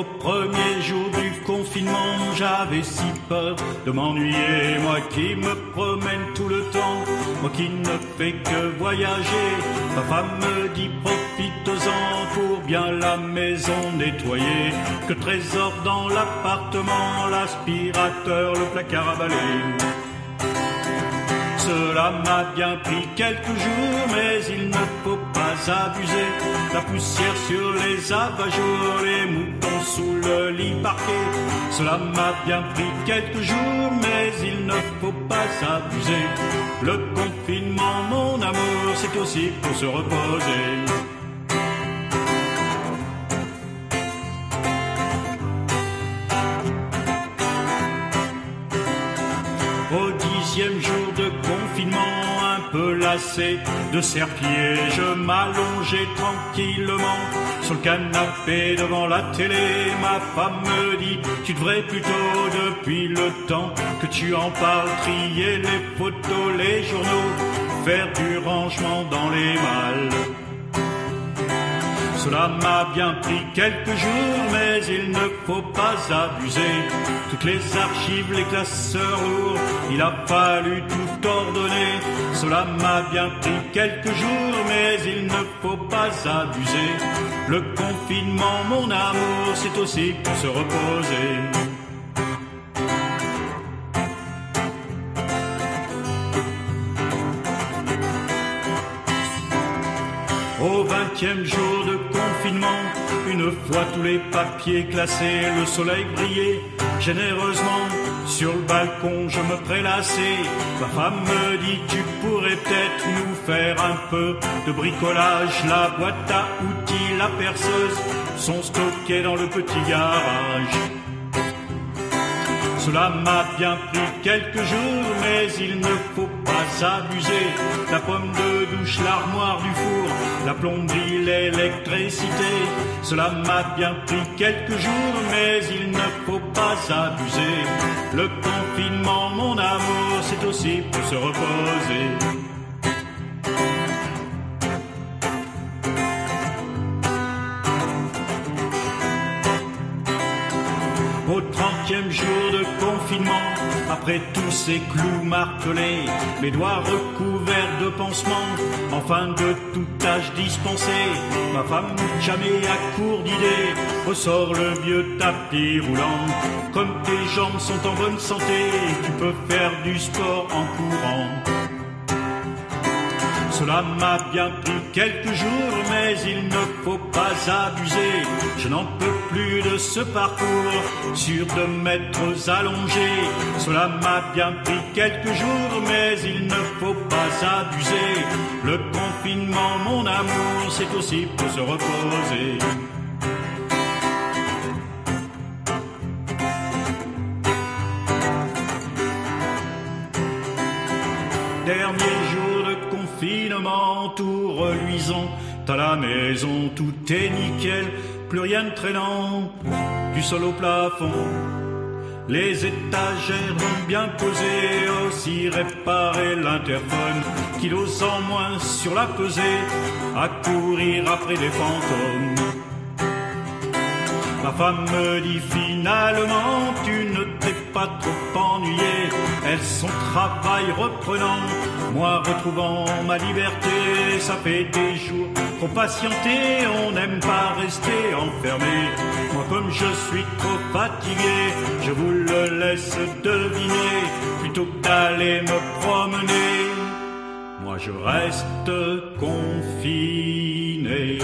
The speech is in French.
Au premier jour du confinement, j'avais si peur de m'ennuyer. Moi qui me promène tout le temps, moi qui ne fais que voyager. Ma femme me dit profite-en pour bien la maison nettoyer. Que trésor dans l'appartement, l'aspirateur, le placard à balai. Cela m'a bien pris quelques jours, mais il ne faut pas abuser. La poussière sur les abat-jours, les moutons sous le lit parquet. Cela m'a bien pris quelques jours, mais il ne faut pas abuser. Le confinement, mon amour, c'est aussi pour se reposer. Au 10e jour de confinement, un peu lassé de serre-pieds, je m'allongeais tranquillement sur le canapé devant la télé. Ma femme me dit, tu devrais plutôt, depuis le temps que tu en parles, trier les photos, les journaux, faire du rangement dans les malles. Cela m'a bien pris quelques jours, mais il ne faut pas abuser. Toutes les archives, les classeurs lourds, il a fallu tout ordonner. Cela m'a bien pris quelques jours, mais il ne faut pas abuser. Le confinement, mon amour, c'est aussi pour se reposer. Au 20e jour de confinement, une fois tous les papiers classés, le soleil brillait généreusement. Sur le balcon, je me prélassais. Ma femme me dit, tu pourrais peut-être nous faire un peu de bricolage. La boîte à outils, la perceuse sont stockées dans le petit garage. Cela m'a bien pris quelques jours, mais il ne faut pas abuser. La pomme de douche, l'armoire du four, la plomberie, l'électricité. Cela m'a bien pris quelques jours, mais il ne faut pas abuser. Le confinement, mon amour, c'est aussi pour se reposer. Au 30e jour de confinement, après tous ces clous martelés, mes doigts recouverts de pansements, enfin de tout âge dispensé, ma femme jamais à court d'idées, ressort le vieux tapis roulant. Comme tes jambes sont en bonne santé, tu peux faire du sport en courant. Cela m'a bien pris quelques jours, mais il ne faut pas abuser. Je n'en peux plus de ce parcours sur 2 mètres allongés. Cela m'a bien pris quelques jours, mais il ne faut pas abuser. Le confinement, mon amour, c'est aussi pour se reposer. Dernier jour de confinement, tout reluisant, à la maison tout est nickel, plus rien de traînant, du sol au plafond. Les étagères vont bien posées, aussi réparer l'interphone, kilos en moins sur la pesée, à courir après des fantômes. Ma femme me dit finalement, tu ne t'es pas trop ennuyé. Elle son travail reprenant, moi retrouvant ma liberté. Ça fait des jours trop patienté, on n'aime pas rester enfermé. Moi comme je suis trop fatigué, je vous le laisse deviner. Plutôt que d'aller me promener, moi je reste confiné.